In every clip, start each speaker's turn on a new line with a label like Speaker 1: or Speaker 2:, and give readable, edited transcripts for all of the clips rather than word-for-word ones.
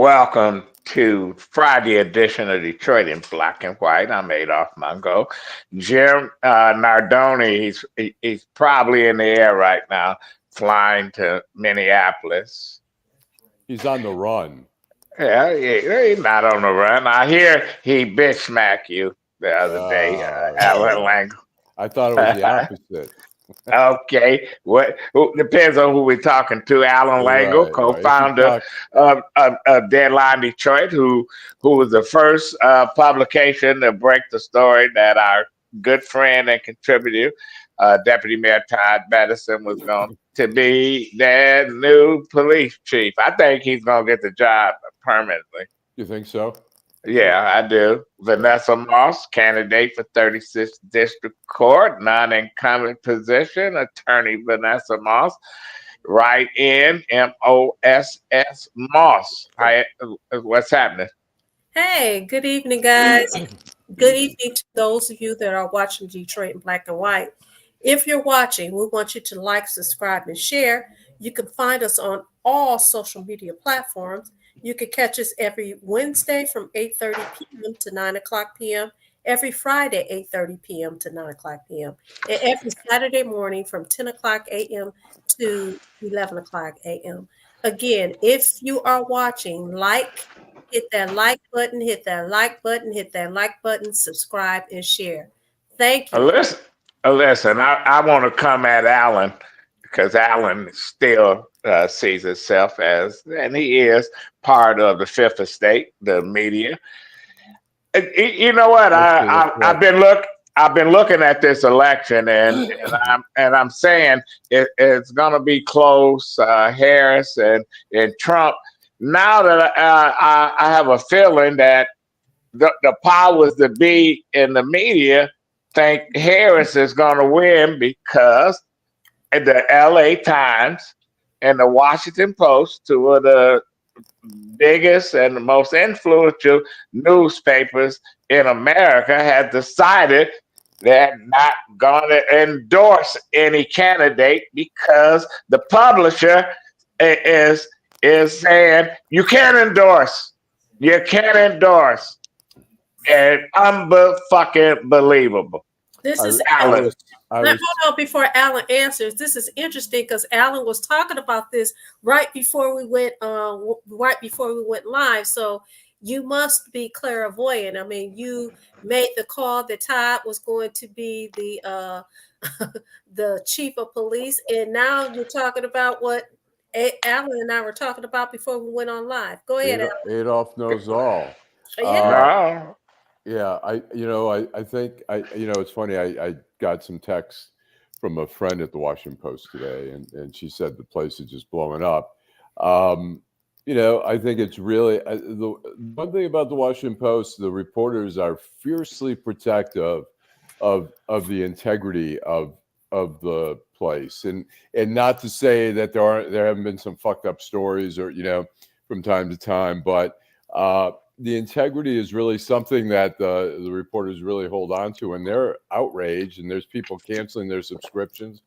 Speaker 1: Welcome to Friday edition of Detroit in Black and White. I'm Adolph Mongo. Jim Nardoni, he's probably in the air right now, flying to Minneapolis.
Speaker 2: He's on the run.
Speaker 1: Yeah, he's not on the run. I hear he bitch smacked you the other day, Allan
Speaker 2: No. I thought it was the
Speaker 1: Lengel.
Speaker 2: opposite.
Speaker 1: Okay, depends on who we're talking to. Allan Lengel,
Speaker 2: Right. If you
Speaker 1: co-founder
Speaker 2: talk,
Speaker 1: of Deadline Detroit, who was the first publication to break the story that our good friend and contributor, Deputy Mayor Todd Medicine, was going to be their new police chief. I think he's going to get the job permanently.
Speaker 2: you think so?
Speaker 1: Yeah, I do. Vanessa Moss, candidate for 36th District Court, non-incumbent position. Attorney Vanessa Moss, write in Moss Moss. What's happening?
Speaker 3: Hey, good evening, guys. Good evening to those of you that are watching Detroit in Black and White. If you're watching, we want you to like, subscribe, and share. You can find us on all social media platforms. You can catch us every Wednesday from 8:30 p.m. to 9 o'clock p.m., every Friday, 8:30 p.m. to 9 o'clock p.m., and every Saturday morning from 10 o'clock a.m. to 11 o'clock a.m. Again, if you are watching, hit that like button, hit that like button, hit that like button, subscribe, and share. Thank you.
Speaker 1: Listen, I want to come at Allan because Allan still sees himself as, and he is part of the Fifth Estate, the media. You know what? I've been looking at this election, and I'm saying it's going to be close. Harris and Trump. Now that I have a feeling that the powers that be in the media think Harris is going to win because the L.A. Times and the Washington Post, two of the biggest and the most influential newspapers in America, have decided they're not going to endorse any candidate because the publisher is saying you can't endorse. You can't endorse. And fucking believable.
Speaker 3: This is
Speaker 1: Allan.
Speaker 3: Hold on before Allan answers. This is interesting because Allan was talking about this right before we went live. So you must be clairvoyant. I mean, you made the call that Todd was going to be the the chief of police, and now you're talking about what Allan and I were talking about before we went on live. Go ahead, Allan.
Speaker 2: Adolph knows all.
Speaker 1: No.
Speaker 2: Yeah, I think it's funny. I got some text from a friend at the Washington Post today, and she said the place is just blowing up. I think it's really the one thing about the Washington Post. The reporters are fiercely protective of the integrity of the place, and not to say that there haven't been some fucked up stories or from time to time, but the integrity is really something that the reporters really hold on to, and they're outraged, and there's people canceling their subscriptions.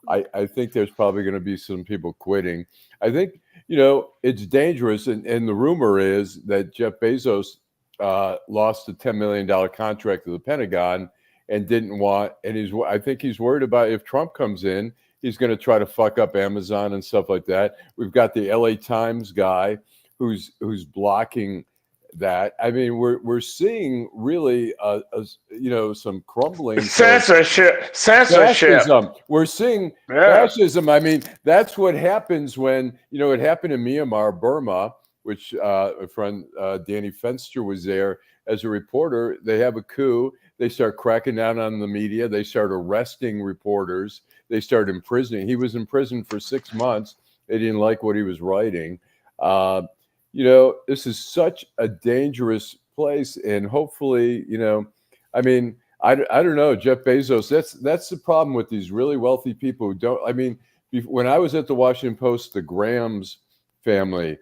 Speaker 2: I think there's probably going to be some people quitting. I think, it's dangerous. And the rumor is that Jeff Bezos lost a $10 million contract to the Pentagon and didn't want, and I think he's worried about if Trump comes in, he's going to try to fuck up Amazon and stuff like that. We've got the LA Times guy who's blocking that. I mean, we're seeing really some crumbling
Speaker 1: censorship.
Speaker 2: Fascism. We're seeing fascism. I mean, that's what happens when it happened in Myanmar, Burma, which a friend Danny Fenster was there as a reporter. They have a coup. They start cracking down on the media. They start arresting reporters. They start imprisoning. He was in prison for 6 months. They didn't like what he was writing. This is such a dangerous place, and hopefully, I mean, I don't know, Jeff Bezos. That's the problem with these really wealthy people who don't. I mean, when I was at the Washington Post, the Graham's family,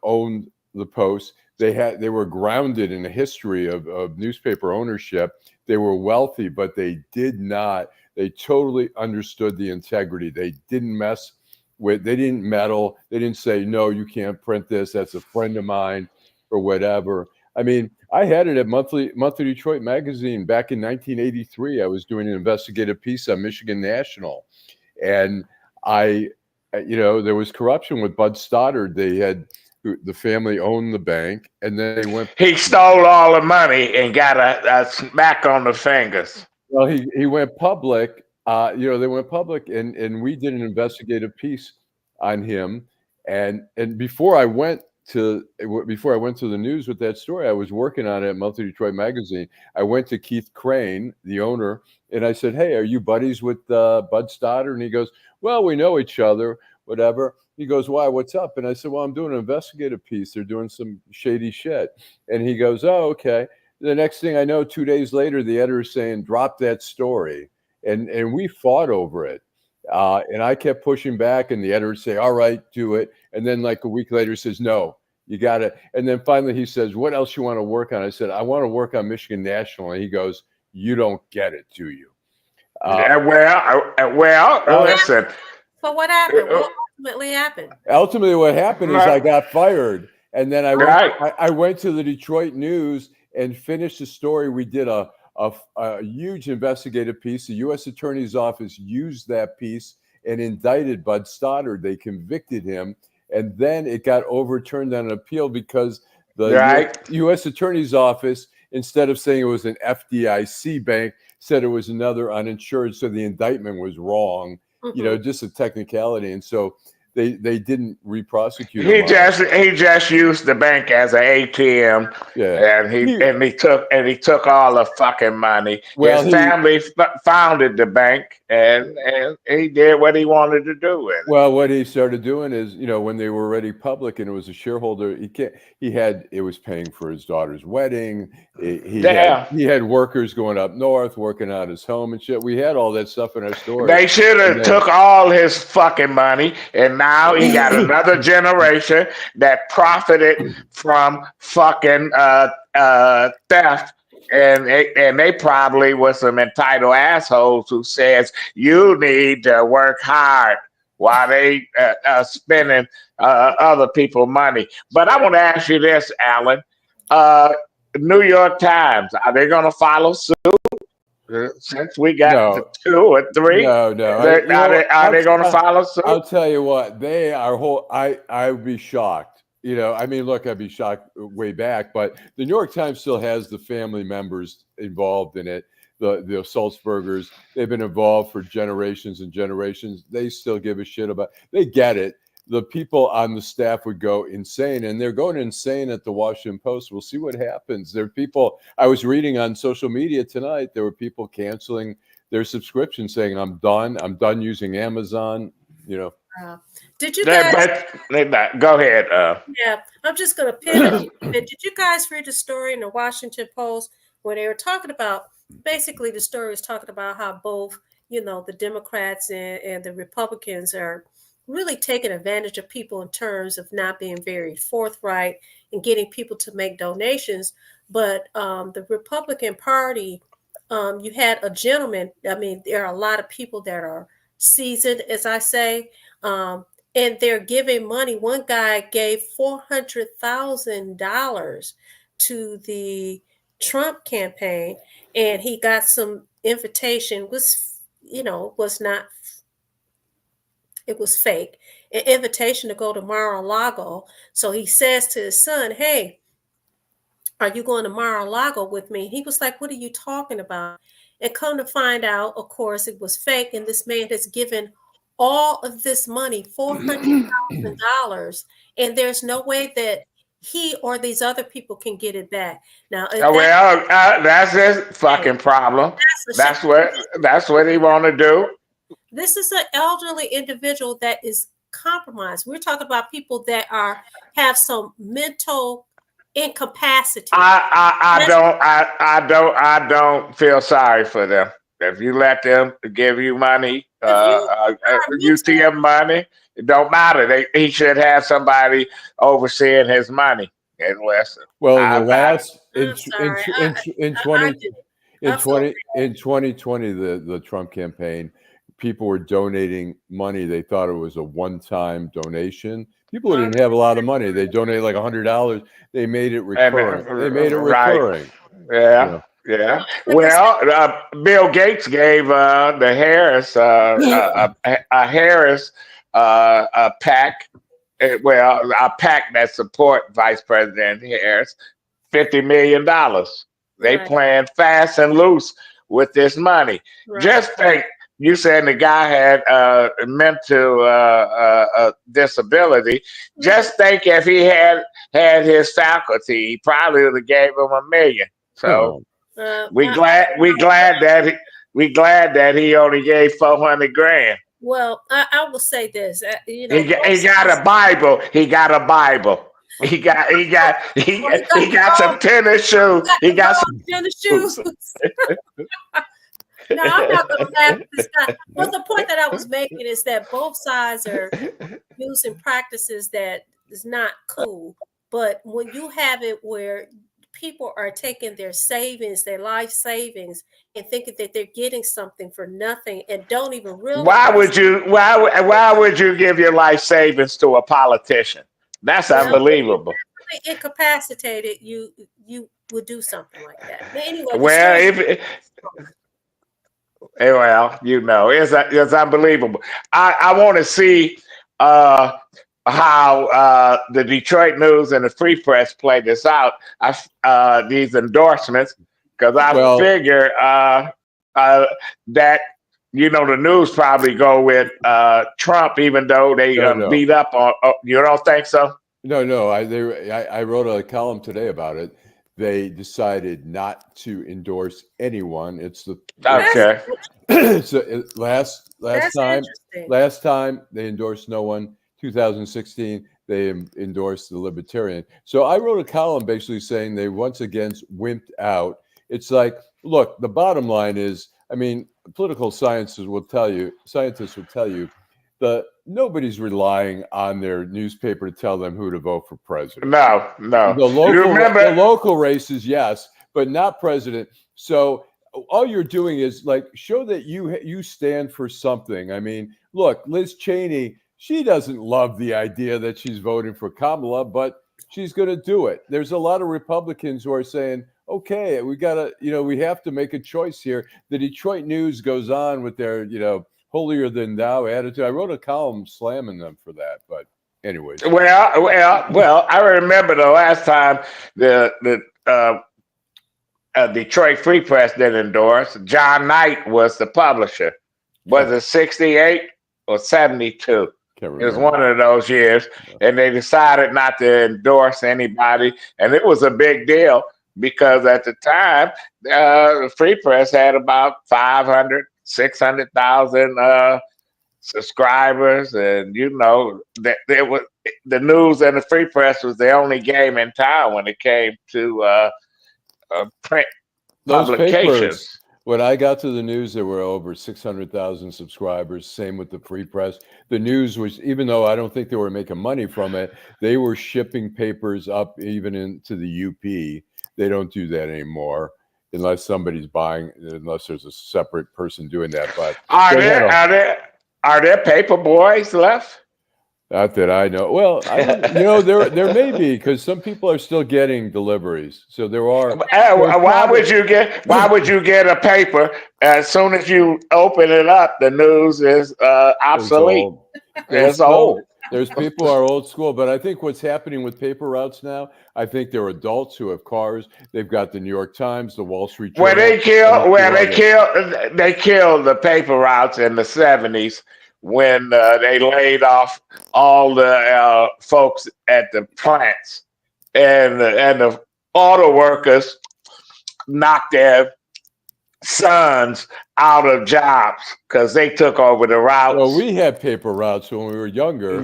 Speaker 2: owned the Post. They were grounded in a history of newspaper ownership. They were wealthy, but they did not. They totally understood the integrity. They didn't mess They didn't meddle. They didn't say, no, you can't print this. That's a friend of mine or whatever. I mean, I had it at Monthly Detroit magazine back in 1983. I was doing an investigative piece on Michigan National, and there was corruption with Bud Stoddard. The family owned the bank, and then they went.
Speaker 1: He stole all the money and got a smack on the fingers.
Speaker 2: Well, he went public. They went public, and we did an investigative piece on him. And before I went to the news with that story, I was working on it at Monthly Detroit magazine. I went to Keith Crane, the owner, and I said, "Hey, are you buddies with Bud Stoddard?" And he goes, "Well, we know each other, whatever." He goes, "Why? What's up?" And I said, "Well, I'm doing an investigative piece. They're doing some shady shit." And he goes, "Oh, okay." The next thing I know, 2 days later, the editor is saying, "Drop that story." And we fought over it. And I kept pushing back, and the editor would say, "All right, do it." And then like a week later, he says, "No, you got it." And then finally he says, "What else you want to work on?" I said, "I want to work on Michigan National." And he goes, "You don't get it, do you?"
Speaker 1: Listen.
Speaker 3: So what happened? What ultimately happened?
Speaker 2: Ultimately, what happened is I got fired. And then I went to the Detroit News and finished the story. We did a huge investigative piece. The U.S. Attorney's Office used that piece and indicted Bud Stoddard. They convicted him, and then it got overturned on an appeal because the U.S. Attorney's Office, instead of saying it was an FDIC bank, said it was another uninsured. So the indictment was wrong. Mm-hmm. Just a technicality, and so they didn't re-prosecute him.
Speaker 1: He just used the bank as an ATM, and he took all the fucking money. Well, his family founded the bank, and he did what he wanted to do with it.
Speaker 2: Well, what he started doing is, when they were already public and it was a shareholder, it was paying for his daughter's wedding. He had workers going up north working on his home and shit. We had all that stuff in our story.
Speaker 1: They should have took all his fucking money, and now he got another generation that profited from fucking theft. And they probably were some entitled assholes who says you need to work hard while they spending other people's money. But I want to ask you this, Allan. New York Times, are they going to follow suit? Since we got 2 or 3,
Speaker 2: no.
Speaker 1: Are they going to follow suit?
Speaker 2: I'll tell you what, they are I would be shocked. I'd be shocked way back, but the New York Times still has the family members involved in it. The Salzburgers, they've been involved for generations and generations. They still give a shit about. They get it. The people on the staff would go insane, and they're going insane at the Washington Post. We'll see what happens. There are people I was reading on social media tonight. There were people canceling their subscription, saying, "I'm done using Amazon."
Speaker 3: Did you guys?
Speaker 1: Go ahead.
Speaker 3: Yeah, I'm just going to pivot. Did you guys read the story in the Washington Post where they were talking about? Basically, the story was talking about how both, the Democrats and the Republicans are really taking advantage of people in terms of not being very forthright and getting people to make donations. But the Republican Party, you had a gentleman. I mean, there are a lot of people that are seasoned, as I say, and they're giving money. One guy gave $400,000 to the Trump campaign, and he got some invitation. It was fake, an invitation to go to Mar-a-Lago. So he says to his son, "Hey, are you going to Mar-a-Lago with me?" He was like, "What are you talking about?" And come to find out, of course, it was fake. And this man has given all of this money, $400,000, and there's no way that he or these other people can get it back. Now,
Speaker 1: that's his fucking problem. That's what he want to do.
Speaker 3: This is an elderly individual that is compromised. We're talking about people that have some mental incapacity.
Speaker 1: I don't feel sorry for them. If you let them give you money, UTM money, it don't matter. He should have somebody overseeing his money. And listen.
Speaker 2: Well, in 2020, the Trump campaign people were donating money. They thought it was a one-time donation. People who didn't have a lot of money, they donated like $100. They made it recurring.
Speaker 1: Right.
Speaker 2: You know.
Speaker 1: Yeah. Well, Bill Gates gave the Harris a Harris a PAC. Well, a PAC that support Vice President Harris, $50 million. They playing fast and loose with this money.
Speaker 3: Right.
Speaker 1: Just think, you said the guy had mental disability. Just think if he had his faculty, he probably would have gave him $1 million. So we glad that he only gave 400 grand.
Speaker 3: Well, I will say this.
Speaker 1: He got a Bible. He got a Bible. He got some tennis shoes. He got some
Speaker 3: tennis shoes. No, I'm not going to laugh at this guy. Well, the point that I was making is that both sides are using practices that is not cool. But when you have it where people are taking their savings, their life savings, and thinking that they're getting something for nothing and don't even realize.
Speaker 1: Why would you give your life savings to a politician? That's unbelievable.
Speaker 3: Incapacitated, you would do something like that. But anyway, it's unbelievable. I want to see how the Detroit News and the Free Press play this out. These endorsements, because I figure that the news probably go with Trump, even though they beat up on. You don't think so?
Speaker 2: No. I wrote a column today about it. They decided not to endorse anyone. It's the so last time they endorsed no one. 2016 they endorsed the Libertarian. So I wrote a column basically saying they once again wimped out. It's like, look, the bottom line is, I mean, political scientists will tell you that nobody's relying on their newspaper to tell them who to vote for president.
Speaker 1: No.
Speaker 2: The local races, yes, but not president. So all you're doing is like show that you stand for something. I mean, look, Liz Cheney, she doesn't love the idea that she's voting for Kamala, but she's going to do it. There's a lot of Republicans who are saying, okay, we have to make a choice here. The Detroit News goes on with their, holier than thou attitude. I wrote a column slamming them for that, but anyways.
Speaker 1: Well, I remember the last time the Detroit Free Press didn't endorse. John Knight was the publisher. Was it 68 or 72? It was one of those years, and they decided not to endorse anybody, and it was a big deal because at the time, the Free Press had about 600,000 subscribers, and that the news and the Free Press was the only game in town when it came to print publications.
Speaker 2: Papers, when I got to the news, there were over 600,000 subscribers. Same with the Free Press. The news was, even though I don't think they were making money from it, they were shipping papers up even into the UP. They don't do that anymore unless somebody's buying, unless there's a separate person doing that. But
Speaker 1: are there paper boys left?
Speaker 2: Not that I know. Well, there may be, because some people are still getting deliveries. So there are.
Speaker 1: Why would you get a paper as soon as you open it up? The news is obsolete. It's old.
Speaker 2: There's people who are old school, but I think what's happening with paper routes now, I think they're adults who have cars. They've got the New York Times, the Wall Street Journal.
Speaker 1: They killed the paper routes in the 70s when they laid off all the folks at the plants, and the auto workers knocked their sons out of jobs because they took over the routes.
Speaker 2: Well, we had paper routes when we were younger.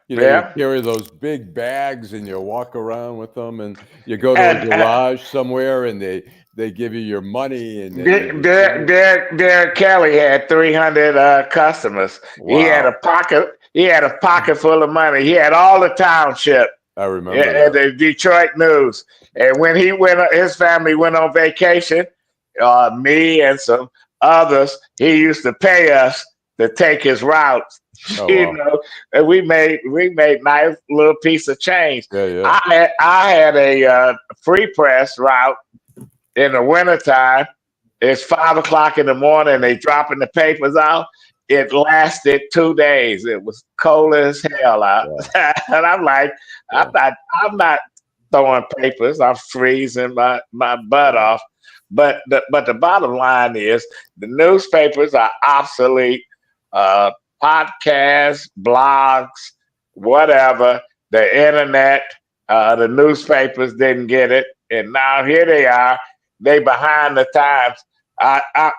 Speaker 2: You carry those big bags and you walk around with them, and you go to a garage somewhere and they give you your money. And
Speaker 1: Derek Kelly had 300 customers. Wow. He had a pocket full of money. He had all the township.
Speaker 2: I remember
Speaker 1: the Detroit News. And when his family went on vacation, me and some others, he used to pay us to take his route.
Speaker 2: Oh,
Speaker 1: You
Speaker 2: wow.
Speaker 1: know, and we made nice little piece of change.
Speaker 2: Yeah, yeah.
Speaker 1: I had a free press route in the wintertime. It's 5 o'clock in the morning. They dropping the papers out. It lasted 2 days. It was cold as hell out, and I'm like, I'm not throwing papers. I'm freezing my butt off. But the bottom line is the newspapers are obsolete. Podcasts, blogs, whatever, the internet, the newspapers didn't get it, and now here they are. They behind the times. I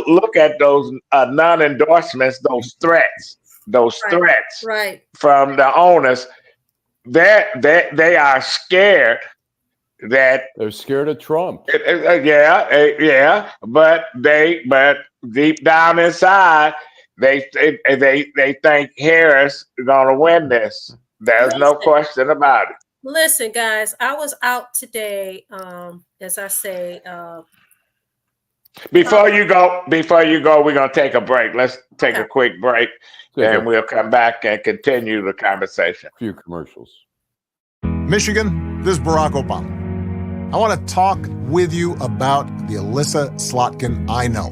Speaker 1: look at those non-endorsements, those threats
Speaker 3: Right.
Speaker 1: from the owners. They are scared that
Speaker 2: They're scared of Trump.
Speaker 1: yeah, but deep down inside, they think Harris is gonna win this. There's no question about it.
Speaker 3: Listen, guys, I was out today. As I say,
Speaker 1: Before you go, we're gonna take a break. Let's take
Speaker 3: okay.
Speaker 1: a quick break, and we'll come back and continue the conversation.
Speaker 2: A few commercials.
Speaker 4: Michigan, this is Barack Obama. I want to talk with you about the Alyssa Slotkin I know.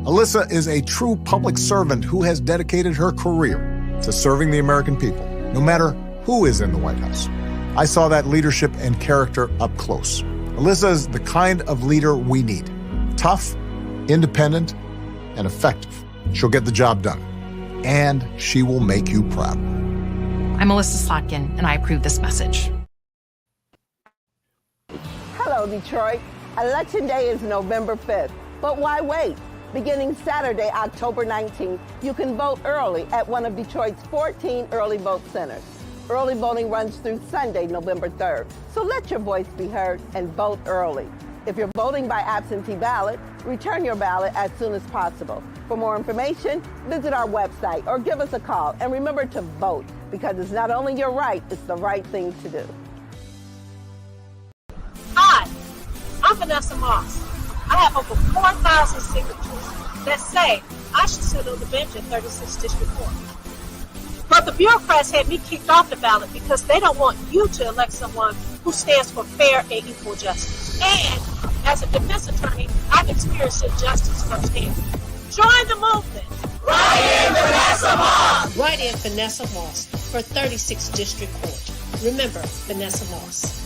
Speaker 4: Alyssa is a true public servant who has dedicated her career to serving the American people, no matter who is in the White House. I saw that leadership and character up close. Alyssa is the kind of leader we need. Tough, independent, and effective. She'll get the job done. And she will make you proud.
Speaker 5: I'm Alyssa Slotkin, and I approve this message.
Speaker 6: Hello, Detroit. Election Day is November 5th. But why wait? Beginning Saturday, October 19th, you can vote early at one of Detroit's 14 early vote centers. Early voting runs through Sunday, November 3rd. So let your voice be heard and vote early. If you're voting by absentee ballot, return your ballot as soon as possible. For more information, visit our website or give us a call. And remember to vote, because it's not only your right, it's the right thing to do.
Speaker 3: Hi, I'm Vanessa Moss. I have over 4,000 signatures that say I should sit on the bench in 36th District Court. But the bureaucrats had me kicked off the ballot because they don't want you to elect someone who stands for fair and equal justice. And as a defense attorney, I've experienced injustice firsthand. Join the movement. Write in Vanessa Moss. Write in Vanessa Moss for 36th District Court. Remember, Vanessa Moss.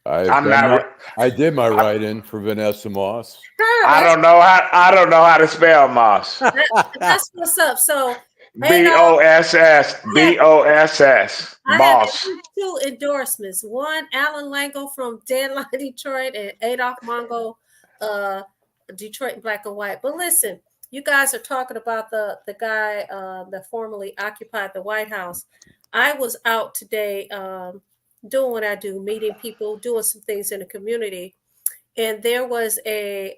Speaker 2: I did my write-in for Vanessa Moss.
Speaker 1: I don't know how to spell Moss.
Speaker 3: That's what's up. So
Speaker 1: BOSS.
Speaker 3: I
Speaker 1: Moss.
Speaker 3: have two endorsements. One, Allan Lengel from Deadline Detroit, and Adolph Mongo, Detroit in Black and White. But listen, you guys are talking about the guy that formerly occupied the White House. I was out today doing what I do, meeting people, doing some things in the community. And there was a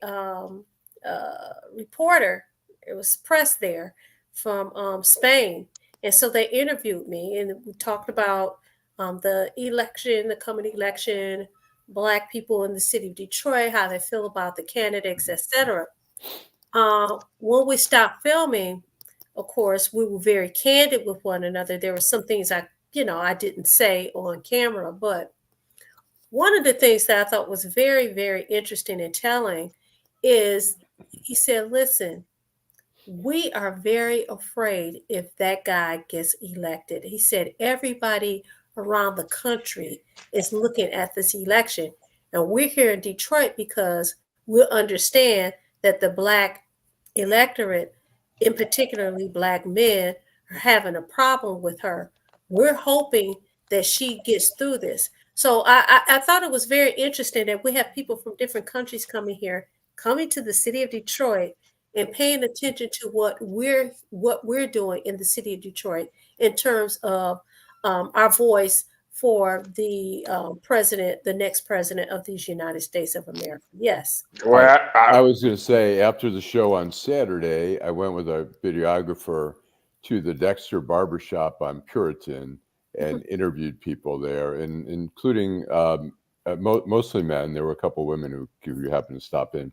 Speaker 3: reporter, it was press there from Spain. And so they interviewed me and we talked about the election, the coming election, Black people in the city of Detroit, how they feel about the candidates, etc. When we stopped filming, of course, we were very candid with one another. There were some things I didn't say on camera, but one of the things that I thought was very, very interesting and telling is he said, listen, we are very afraid if that guy gets elected. He said, everybody around the country is looking at this election. And we're here in Detroit because we understand that the Black electorate, in particularly Black men, are having a problem with her. We're hoping that she gets through this. So I thought it was very interesting that we have people from different countries coming here, coming to the city of Detroit and paying attention to what we're doing in the city of Detroit in terms of our voice for the president, the next president of these United States of America. Yes.
Speaker 1: Well,
Speaker 2: I was going to say, after the show on Saturday, I went with a videographer to the Dexter Barbershop on Puritan and interviewed people there, and including mostly men. There were a couple of women who happened to stop in.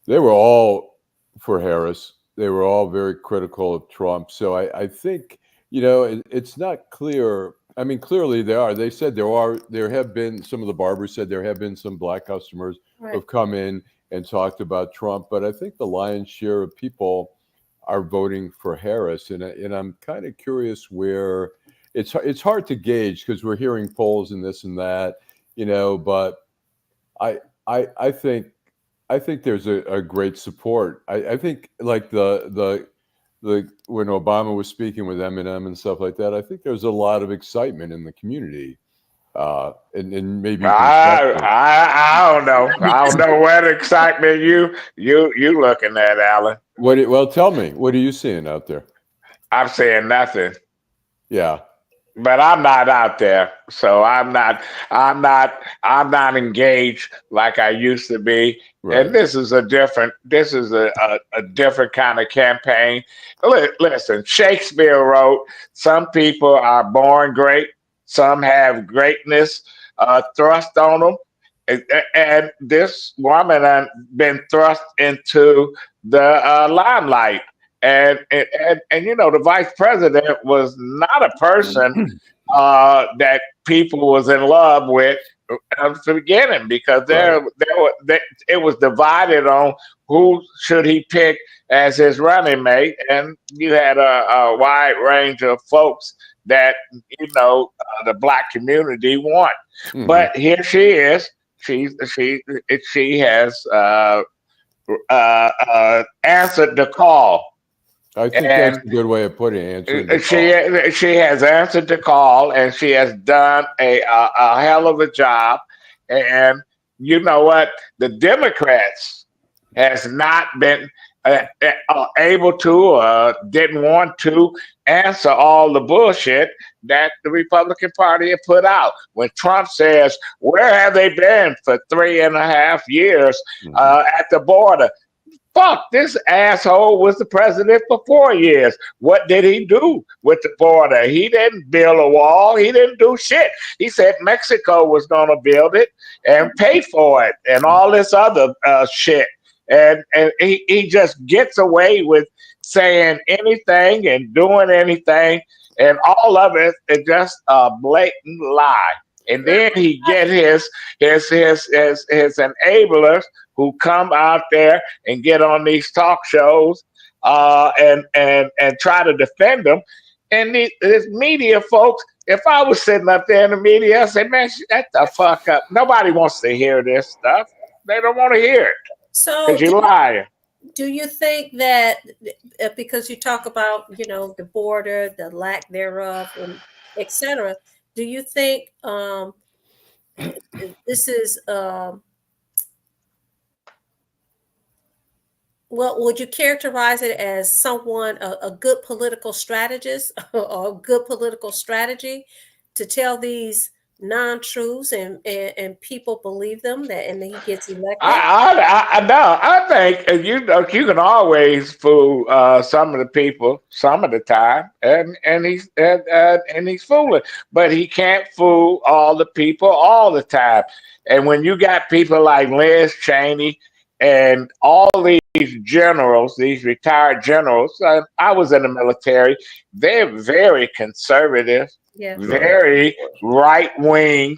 Speaker 2: They were all for Harris. They were all very critical of Trump. So I think, you know, it's not clear. I mean, clearly they are. They said there have been, some of the barbers said there have been some black customers who have come in and talked about Trump. But I think the lion's share of people are voting for Harris. And I'm kind of curious where it's hard to gauge because we're hearing polls and this and that, you know, but I think there's a great support. I think like the when Obama was speaking with Eminem and stuff like that, I think there's a lot of excitement in the community, and maybe
Speaker 1: I don't know. I don't know what excitement you looking at, Allan.
Speaker 2: Well, tell me, what are you seeing out there?
Speaker 1: I'm saying nothing.
Speaker 2: Yeah.
Speaker 1: But I'm not out there, so I'm not engaged like I used to be.
Speaker 2: Right.
Speaker 1: And this is a different kind of campaign. Listen, Shakespeare wrote, "Some people are born great, some have greatness thrust on them," and this woman had been thrust into the limelight. And you know, the vice president was not a person that people was in love with from the beginning, because it was divided on who should he pick as his running mate, and you had a wide range of folks that, you know, the black community want.
Speaker 2: Mm-hmm.
Speaker 1: But here she is. She has answered the call.
Speaker 2: I think that's a good way of putting it.
Speaker 1: She has answered the call, and she has done a hell of a job. And you know what? The Democrats has not been able to, didn't want to answer all the bullshit that the Republican Party had put out. When Trump says, "Where have they been for 3.5 years at the border?" Fuck, this asshole was the president for 4 years. What did he do with the border? He didn't build a wall. He didn't do shit. He said Mexico was going to build it and pay for it and all this other shit. And he just gets away with saying anything and doing anything. And all of it is just a blatant lie. And then he get his enablers who come out there and get on these talk shows and try to defend them. And this media folks, if I was sitting up there in the media, I'd say, "Man, shut the fuck up. Nobody wants to hear this stuff. They don't want to hear it.
Speaker 3: So
Speaker 1: because you're lying."
Speaker 3: Do you think that because you talk about, you know, the border, the lack thereof, and et cetera, do you think this is well, would you characterize it as someone, a good political strategist or a good political strategy to tell these non-truths and people believe them, that and then he gets elected?
Speaker 1: I think you can always fool some of the people some of the time, and he's fooling, but he can't fool all the people all the time. And when you got people like Liz Cheney and all these generals, these retired generals, I was in the military. They're very conservative, very right wing,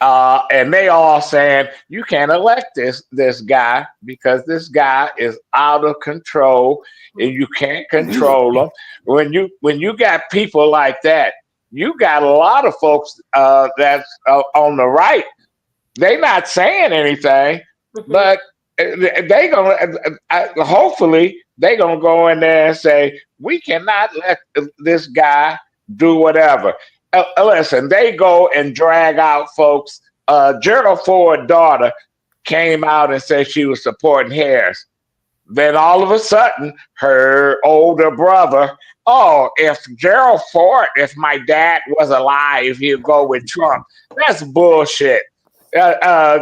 Speaker 1: and they all saying you can't elect this guy because this guy is out of control and you can't control him. When you got people like that, you got a lot of folks that's on the right. They not saying anything, but they gonna hopefully they gonna go in there and say we cannot let this guy do whatever. Listen, they go and drag out folks. Gerald Ford's daughter came out and said she was supporting Harris. Then all of a sudden, her older brother, "Oh, if Gerald Ford, if my dad was alive, he'd go with Trump." That's bullshit.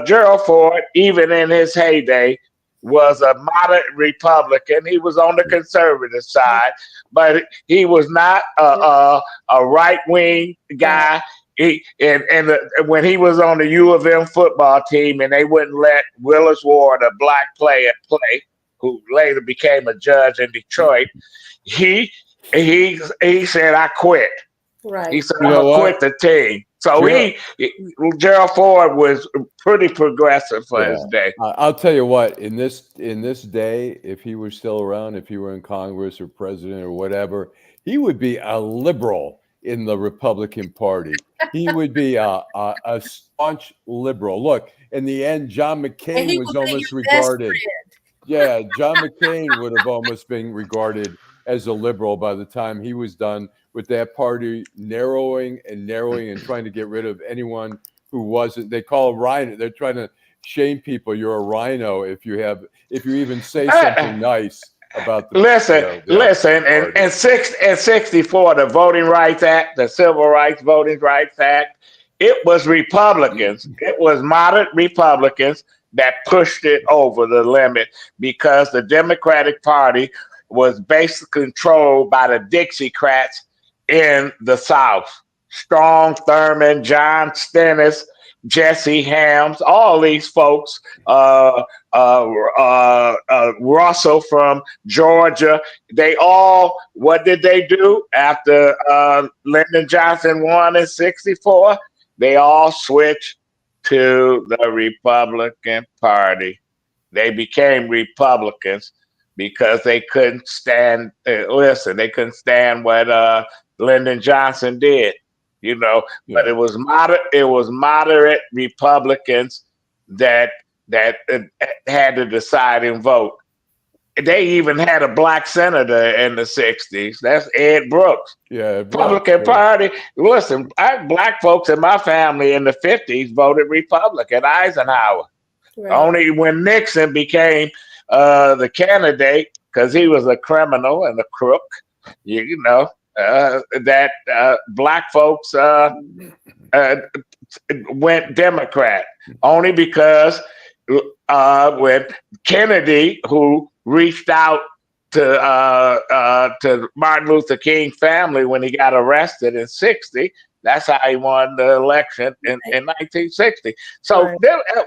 Speaker 1: Gerald Ford, even in his heyday, was a moderate Republican. He was on the conservative side, but he was not a right-wing guy. When he was on the U of M football team and they wouldn't let Willis Ward, a black player, play, who later became a judge in Detroit, he said, I quit.
Speaker 3: Right.
Speaker 1: He said,
Speaker 2: You
Speaker 1: I'm
Speaker 2: know
Speaker 1: gonna
Speaker 2: what?
Speaker 1: quit the team. So Gerald Ford was pretty progressive for his day.
Speaker 2: I'll tell you what, in this day, if he were still around, if he were in Congress or president or whatever, he would be a liberal in the Republican Party. He would be a staunch liberal. Look, in the end, John
Speaker 3: And
Speaker 2: McCain
Speaker 3: he
Speaker 2: was
Speaker 3: will be
Speaker 2: almost
Speaker 3: your best
Speaker 2: regarded.
Speaker 3: friend.
Speaker 2: Yeah, John McCain would have almost been regarded as a liberal by the time he was done with that party narrowing and trying to get rid of anyone who wasn't. They call a rhino. They're trying to shame people. You're a rhino if you even say something nice about the
Speaker 1: Listen. In 64, the Voting Rights Act, the Civil Rights Voting Rights Act, it was Republicans. It was moderate Republicans that pushed it over the limit because the Democratic Party was basically controlled by the Dixiecrats in the South. Strong Thurman, John Stennis, Jesse Helms, all these folks, Russell from Georgia, they all, what did they do after Lyndon Johnson won in 64? They all switched to the Republican Party. They became Republicans because they couldn't stand, they couldn't stand what Lyndon Johnson did, but it was moderate Republicans that had the deciding vote. They even had a black senator in the 60s. That's Ed Brooks.
Speaker 2: Yeah,
Speaker 1: Republican Party. Listen, black folks in my family in the 50s voted Republican, Eisenhower.
Speaker 3: Right.
Speaker 1: Only when Nixon became the candidate, because he was a criminal and a crook, that black folks went Democrat. Only because when Kennedy, who reached out to Martin Luther King family when he got arrested in 60, that's how he won the election in 1960. So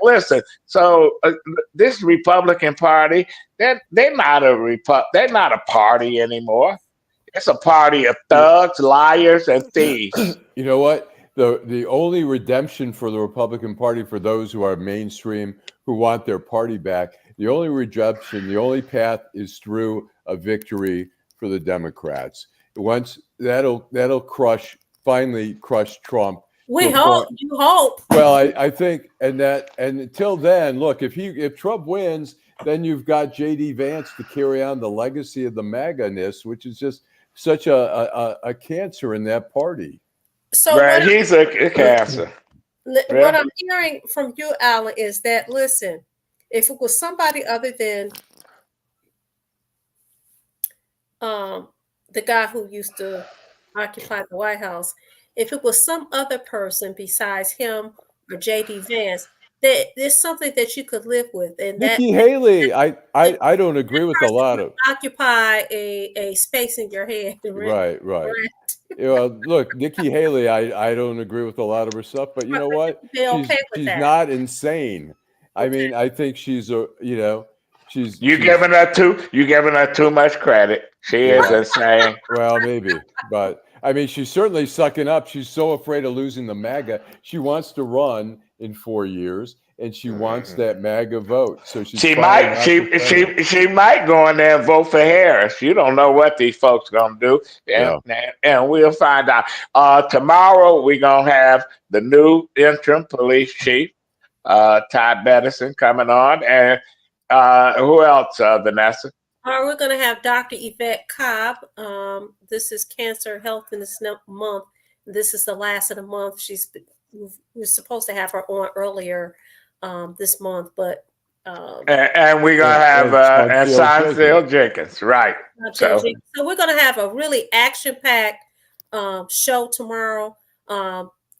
Speaker 1: listen. So this Republican Party, they're not a party anymore. It's a party of thugs, liars, and thieves.
Speaker 2: You know what? The only redemption for the Republican Party, for those who are mainstream, who want their party back, the only redemption, the only path is through a victory for the Democrats. Once that'll finally crush Trump.
Speaker 3: We hope. You hope.
Speaker 2: Well, I think, and until then, look, if Trump wins, then you've got J.D. Vance to carry on the legacy of the MAGA-ness, which is just such a cancer in that party.
Speaker 3: So
Speaker 1: he's a cancer.
Speaker 3: What I'm hearing from you, Allan, is that, listen, if it was somebody other than the guy who used to occupy the White House, if it was some other person besides him or J.D. Vance, that there's something that you could live with. And
Speaker 2: Nikki Haley, I don't agree with a lot of
Speaker 3: occupy a space in your head.
Speaker 2: Right. Look, Nikki Haley, I don't agree with a lot of her stuff, but you know what? She's not insane. I mean, I think she's she's giving
Speaker 1: her too much credit. She is insane.
Speaker 2: Well, maybe, but I mean, she's certainly sucking up. She's so afraid of losing the MAGA. She wants to run in 4 years, and she wants that MAGA vote. So she might
Speaker 1: go in there and vote for Harris. You don't know what these folks gonna do, and we'll find out. Tomorrow we're gonna have the new interim police chief, Todd Bedison, coming on, and who else, Vanessa?
Speaker 3: We're going to have Dr. Yvette Cobb. This is Cancer Health in this month. This is the last of the month. We're supposed to have her on earlier this month, but
Speaker 1: and we're gonna have Seinfeld Jenkins, right? So
Speaker 3: we're going to have a really action-packed show tomorrow.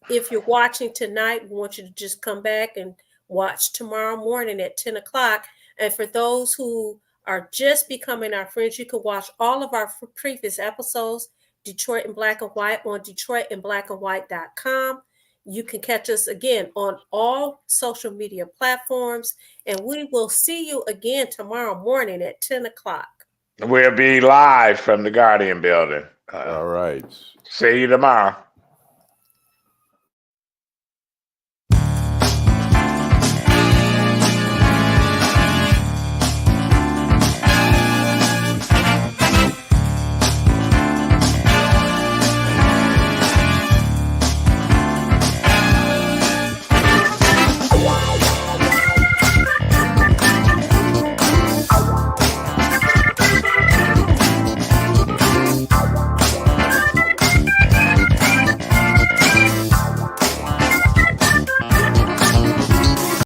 Speaker 3: If you're watching tonight, we want you to just come back and watch tomorrow morning at 10 o'clock. And for those who are just becoming our friends, you can watch all of our previous episodes, Detroit in Black and White, on DetroitInBlackandWhite.com. You can catch us again on all social media platforms, and we will see you again tomorrow morning at 10 o'clock.
Speaker 1: We'll be live from the Guardian building.
Speaker 2: All right.
Speaker 1: See you tomorrow.